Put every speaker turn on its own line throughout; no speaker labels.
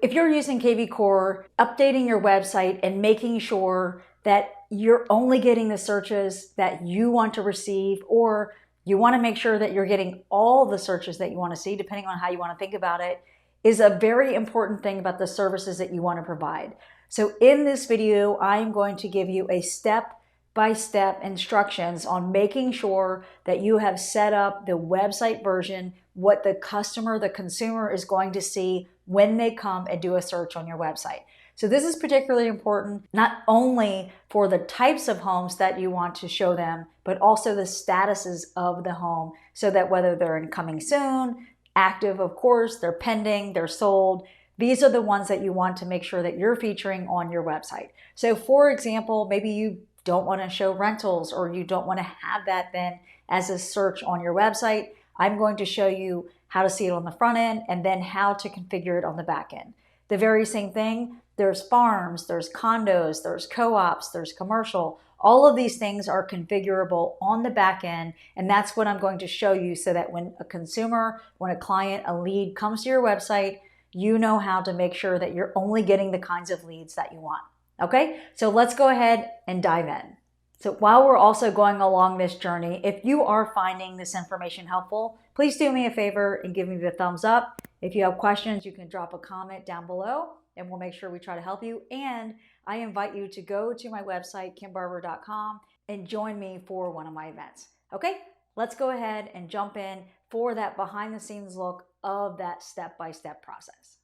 If you're using kvCORE, updating your website and making sure that you're only getting the searches that you want to receive, or you want to make sure that you're getting all the searches that you want to see, depending on how you want to think about it, is a very important thing about the services that you want to provide. So in this video, I'm going to give you a step-by-step instructions on making sure that you have set up the website version, what the customer, the consumer is going to see when they come and do a search on your website. So this is particularly important, not only for the types of homes that you want to show them, but also the statuses of the home, so that whether they're in coming soon, active, of course, they're pending, they're sold, these are the ones that you want to make sure that you're featuring on your website. So for example, maybe you don't want to show rentals, or you don't want to have that then as a search on your website. I'm going to show you how to see it on the front end and then how to configure it on the back end. The very same thing, there's farms, there's condos, there's co-ops, there's commercial. All of these things are configurable on the back end, and that's what I'm going to show you, so that when a consumer, when a client, a lead comes to your website, you know how to make sure that you're only getting the kinds of leads that you want. Okay, so let's go ahead and dive in. So while we're also going along this journey, if you are finding this information helpful, please do me a favor and give me the thumbs up. If you have questions, you can drop a comment down below and we'll make sure we try to help you. And I invite you to go to my website, kimbarber.com, and join me for one of my events. Okay, let's go ahead and jump in for that behind the scenes look of that step-by-step process.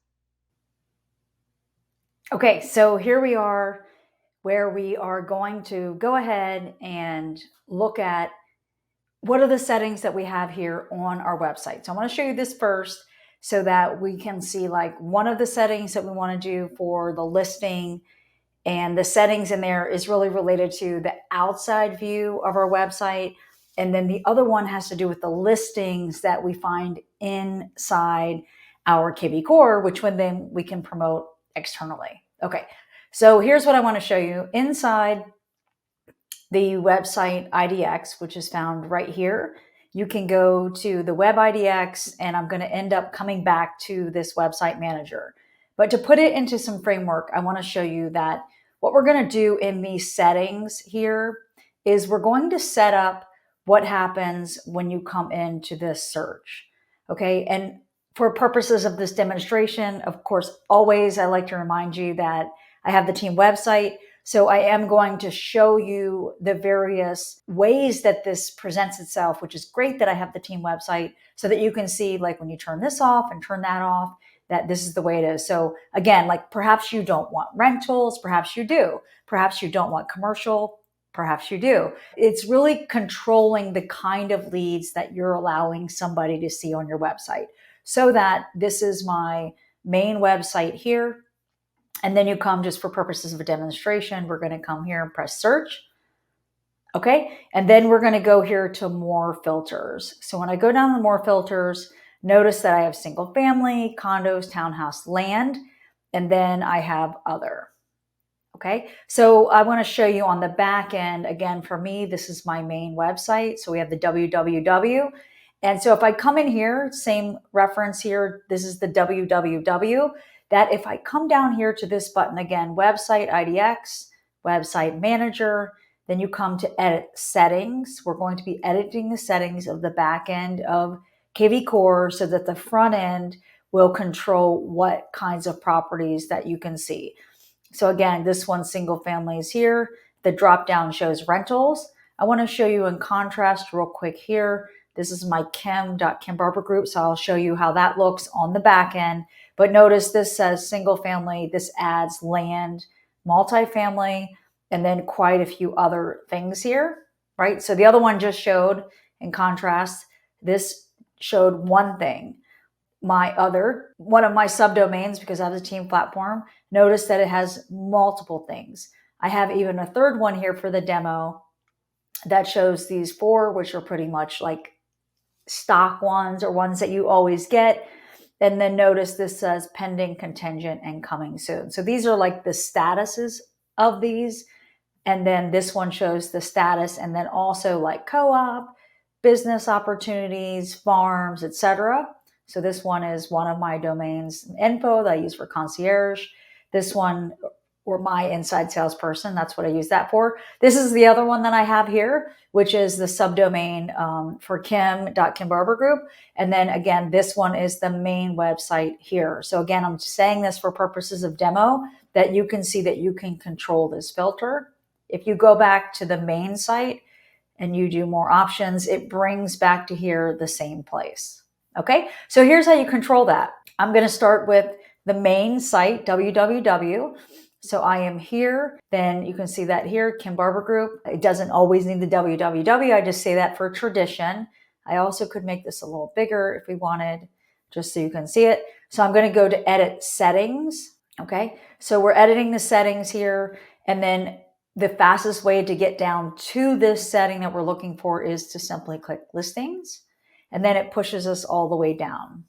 Okay, so here we are, where we are going to go ahead and look at what are the settings that we have here on our website. So I want to show you this first, so that we can see like one of the settings that we want to do for the listing, and the settings in there is really related to the outside view of our website. And then the other one has to do with the listings that we find inside our kvCORE, which one then we can promote externally. Okay, so here's what I want to show you. Inside the website IDX, which is found right here, you can go to the web IDX, and I'm going to end up coming back to this website manager. But to put it into some framework, I want to show you that what we're going to do in these settings here is we're going to set up what happens when you come into this search. Okay, and for purposes of this demonstration, of course, always I like to remind you that I have the team website. So I am going to show you the various ways that this presents itself, which is great that I have the team website, so that you can see, like, when you turn this off and turn that off, that this is the way it is. So again, like, perhaps you don't want rentals, perhaps you do. Perhaps you don't want commercial, perhaps you do. It's really controlling the kind of leads that you're allowing somebody to see on your website. So that this is my main website here. And then you come, just for purposes of a demonstration, we're going to come here and press search. Okay, and then we're going to go here to more filters. So when I go down to more filters, notice that I have single family, condos, townhouse, land, and then I have other. Okay, so I want to show you on the back end, again, for me, this is my main website. So we have the www. And so if I come in here, same reference here, this is the www, that if I come down here to this button again, website IDX, website manager, then you come to edit settings. We're going to be editing the settings of the back end of kvCORE, so that the front end will control what kinds of properties that you can see. So again, this one, single family, is here. The drop down shows rentals. I want to show you in contrast real quick here. This is my Kim Barber group, so I'll show you how that looks on the back end. But notice this says single family, this adds land, multifamily, and then quite a few other things here, right? So the other one just showed, in contrast, this showed one thing. My other, one of my subdomains, because I have the team platform, notice that it has multiple things. I have even a third one here for the demo that shows these four, which are pretty much like stock ones, or ones that you always get. And then notice this says pending, contingent, and coming soon. So these are like the statuses of these. And then this one shows the status, and then also like co-op, business opportunities, farms, etc. So this one is one of my domains, info, that I use for concierge. This one, or my inside salesperson, that's what I use that for. This is the other one that I have here, which is the subdomain for Kim.KimBarber Group. And then again, this one is the main website here. So again, I'm saying this for purposes of demo, that you can see that you can control this filter. If you go back to the main site and you do more options, it brings back to here the same place. Okay, so here's how you control that. I'm going to start with the main site, www. So I am here, then you can see that here, Kim Barber Group. It doesn't always need the www. I just say that for tradition. I also could make this a little bigger if we wanted, just so you can see it. So I'm going to go to edit settings. Okay, so we're editing the settings here, and then the fastest way to get down to this setting that we're looking for is to simply click listings, and then it pushes us all the way down.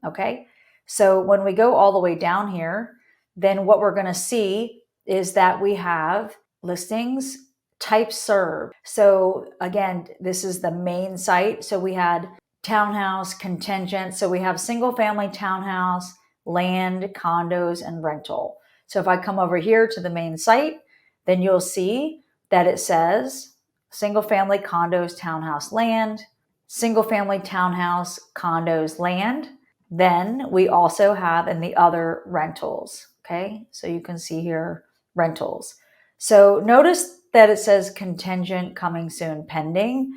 Okay, so when we go all the way down here, then what we're going to see is that we have listings, type served. So again, this is the main site. So we had townhouse, contingent. So we have single family townhouse, land, condos, and rental. So if I come over here to the main site, then you'll see that it says single family condos, townhouse, land, single family townhouse, condos, land. Then we also have in the other rentals. Okay, so you can see here rentals. So notice that it says contingent, coming soon, pending.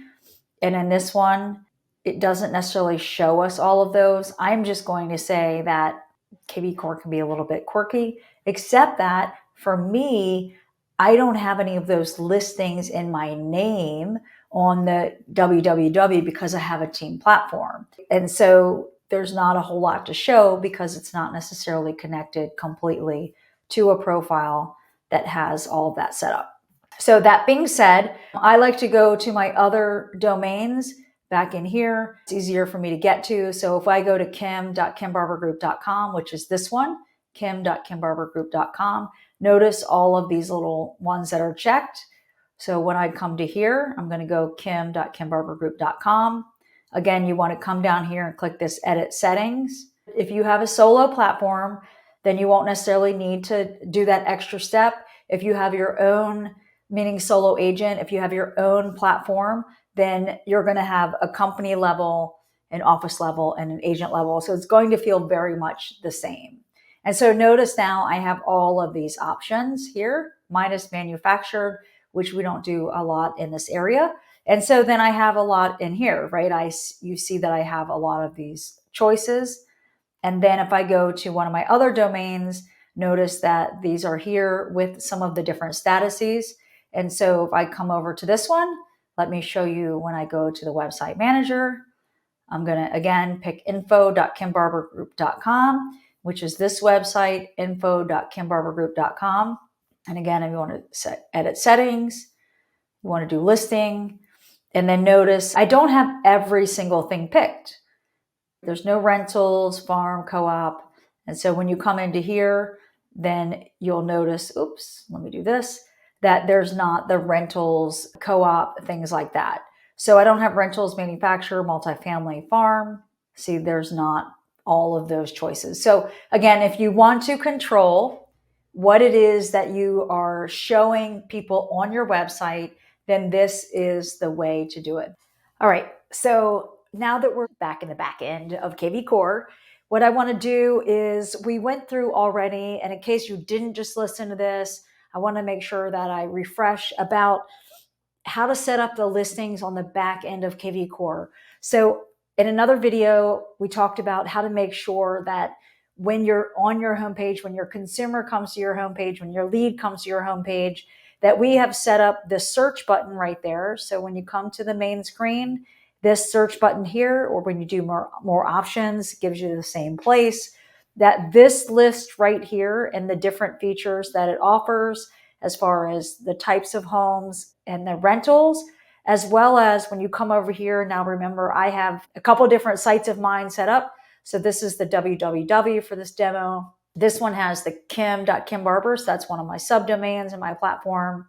And in this one, it doesn't necessarily show us all of those. I'm just going to say that kvCORE can be a little bit quirky, except that for me, I don't have any of those listings in my name on the www because I have a team platform. And so there's not a whole lot to show because it's not necessarily connected completely to a profile that has all of that set up. So that being said, I like to go to my other domains back in here. It's easier for me to get to. So if I go to kim.kimbarbergroup.com, which is this one, kim.kimbarbergroup.com, notice all of these little ones that are checked. So when I come to here, I'm going to go kim.kimbarbergroup.com. Again, you want to come down here and click this edit settings. If you have a solo platform, then you won't necessarily need to do that extra step. If you have your own, meaning solo agent, if you have your own platform, then you're going to have a company level, an office level, and an agent level. So it's going to feel very much the same. And so notice now I have all of these options here, minus manufactured, which we don't do a lot in this area. And so then I have a lot in here, right? You see that I have a lot of these choices. And then if I go to one of my other domains, notice that these are here with some of the different statuses. And so if I come over to this one, let me show you when I go to the website manager. I'm going to, again, pick info.kimbarbergroup.com, which is this website, info.kimbarbergroup.com. And again, if you want to edit settings, you want to do listing, and then notice I don't have every single thing picked. There's no rentals, farm, co-op. And so when you come into here, then you'll notice, oops, let me do this, that there's not the rentals, co-op, things like that. So I don't have rentals, manufacturer, multifamily, farm. See, there's not all of those choices. So again, if you want to control what it is that you are showing people on your website, then this is the way to do it. All right, so now that we're back in the back end of kvCORE, what I want to do is we went through already, and in case you didn't just listen to this, I want to make sure that I refresh about how to set up the listings on the back end of kvCORE. So in another video, we talked about how to make sure that when you're on your homepage, when your consumer comes to your homepage, when your lead comes to your homepage, that we have set up the search button right there. So when you come to the main screen, this search button here, or when you do more options, gives you the same place, that this list right here and the different features that it offers as far as the types of homes and the rentals, as well as when you come over here. Now remember, I have a couple different sites of mine set up. So this is the www for this demo. This one has the kim.kimbarber, so that's one of my subdomains in my platform.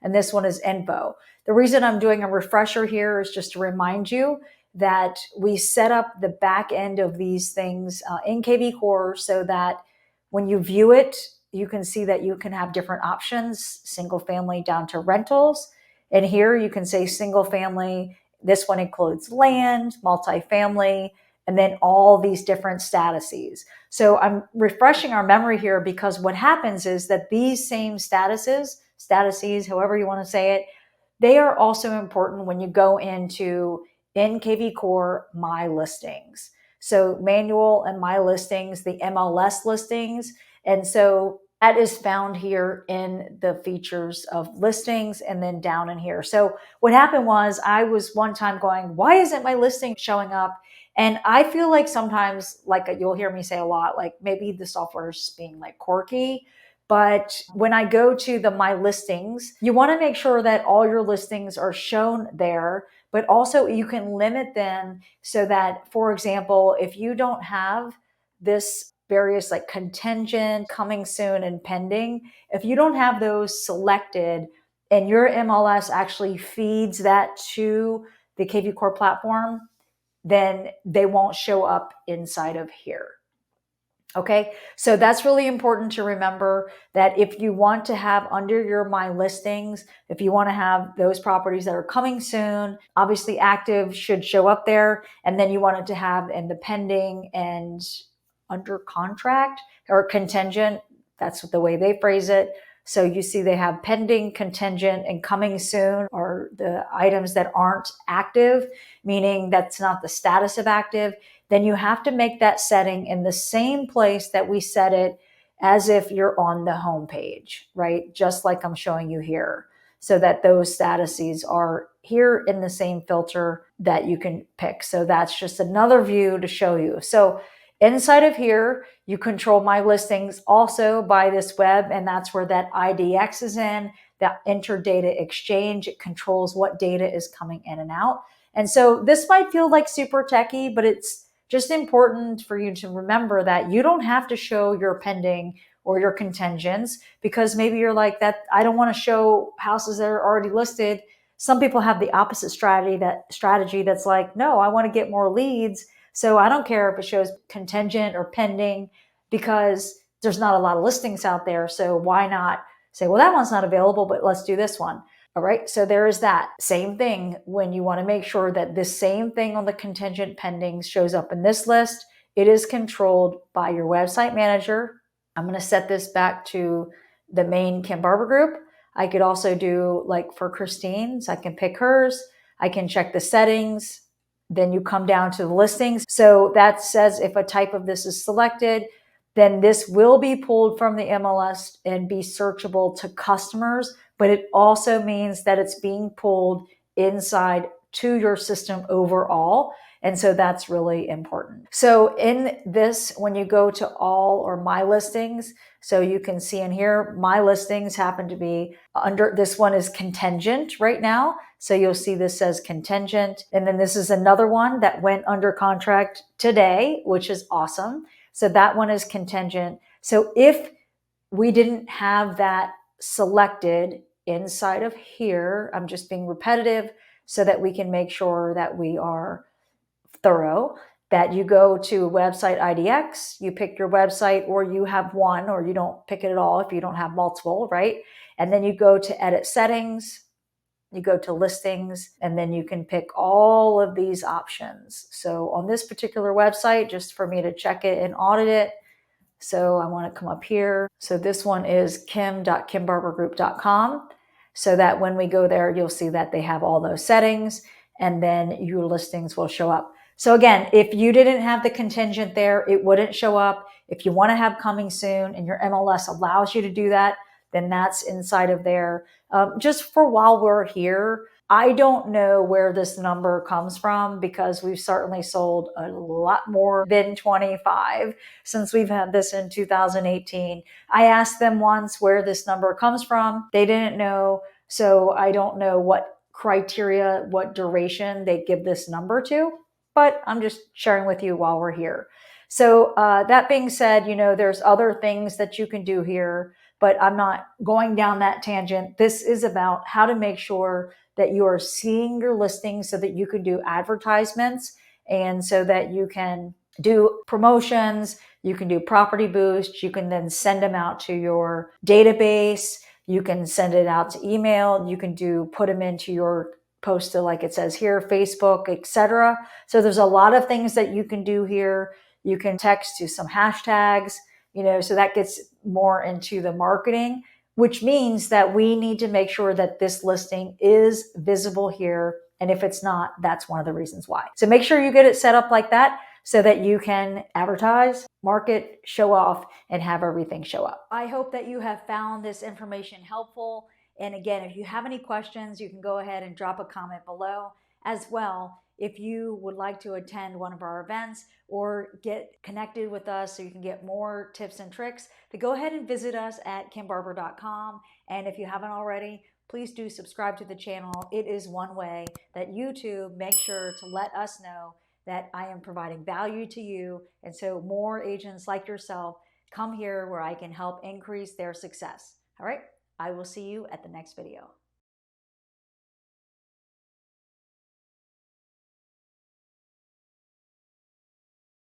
And this one is info. The reason I'm doing a refresher here is just to remind you that we set up the back end of these things in kvCORE so that when you view it, you can see that you can have different options, single family down to rentals. And here you can say single family. This one includes land, multifamily, and then all these different statuses. So I'm refreshing our memory here because what happens is that these same statuses, however you want to say it, they are also important when you go into in kvCORE My Listings. So manual and My Listings, the MLS listings. And so that is found here in the features of listings and then down in here. So what happened was I was one time going, why isn't my listing showing up? And I feel like sometimes, like you'll hear me say a lot, like maybe the software is being like quirky. But when I go to the My Listings, you want to make sure that all your listings are shown there, but also you can limit them so that, for example, if you don't have this various like contingent, coming soon, and pending, if you don't have those selected and your MLS actually feeds that to the kvCORE platform, then they won't show up inside of here. Okay, so that's really important to remember that if you want to have under your My Listings, if you want to have those properties that are coming soon, obviously active should show up there. And then you want it to have in the pending and under contract or contingent. That's the way they phrase it. So you see they have pending, contingent, and coming soon are the items that aren't active, meaning that's not the status of active. Then you have to make that setting in the same place that we set it as if you're on the home page, right? Just like I'm showing you here, so that those statuses are here in the same filter that you can pick. So that's just another view to show you. So inside of here, you control My Listings also by this web, and that's where that IDX is in, that interdata exchange. It controls what data is coming in and out. And so this might feel like super techy, but it's just important for you to remember that you don't have to show your pending or your contingents, because maybe you're like that. I don't want to show houses that are already listed. Some people have the opposite strategy that's like, no, I want to get more leads. So I don't care if it shows contingent or pending because there's not a lot of listings out there. So why not say, well, that one's not available, but let's do this one. All right, so there is that. Same thing when you want to make sure that this same thing on the contingent pending shows up in this list. It is controlled by your website manager. I'm going to set this back to the main Kim Barber group. I could also do like for Christine's, I can pick hers. I can check the settings. Then you come down to the listings. So that says if a type of this is selected, then this will be pulled from the MLS and be searchable to customers. But it also means that it's being pulled inside to your system overall. And so that's really important. So in this, when you go to all or My Listings, so you can see in here, My Listings happen to be under, this one is contingent right now. So you'll see this says contingent. And then this is another one that went under contract today, which is awesome. So that one is contingent. So if we didn't have that selected inside of here, I'm just being repetitive so that we can make sure that we are thorough, that you go to website IDX, you pick your website, or you have one, or you don't pick it at all if you don't have multiple, right? And then you go to edit settings, you go to listings, and then you can pick all of these options. So on this particular website, just for me to check it and audit it, so I want to come up here. So this one is kim.kimbarbergroup.com. So that when we go there, you'll see that they have all those settings, and then your listings will show up. So again, if you didn't have the contingent there, it wouldn't show up. If you want to have coming soon and your MLS allows you to do that, then that's inside of there. Just for while we're here, I don't know where this number comes from because we've certainly sold a lot more than 25 since we've had this in 2018. I asked them once where this number comes from. They didn't know. So I don't know what criteria, what duration they give this number to, but I'm just sharing with you while we're here. So that being said, you know, there's other things that you can do here, but I'm not going down that tangent. This is about how to make sure that you are seeing your listings so that you can do advertisements and so that you can do promotions, you can do property boosts, you can then send them out to your database, you can send it out to email, you can put them into your post to, like it says here, Facebook, etc. So there's a lot of things that you can do here. You can text to some hashtags, so that gets more into the marketing, which means that we need to make sure that this listing is visible here. And if it's not, that's one of the reasons why. So make sure you get it set up like that so that you can advertise, market, show off, and have everything show up. I hope that you have found this information helpful. And again, if you have any questions, you can go ahead and drop a comment below. As well, if you would like to attend one of our events or get connected with us so you can get more tips and tricks, to go ahead and visit us at kimbarber.com. And if you haven't already, please do subscribe to the channel. It is one way that YouTube makes sure to let us know that I am providing value to you. And so more agents like yourself come here where I can help increase their success. All right, I will see you at the next video.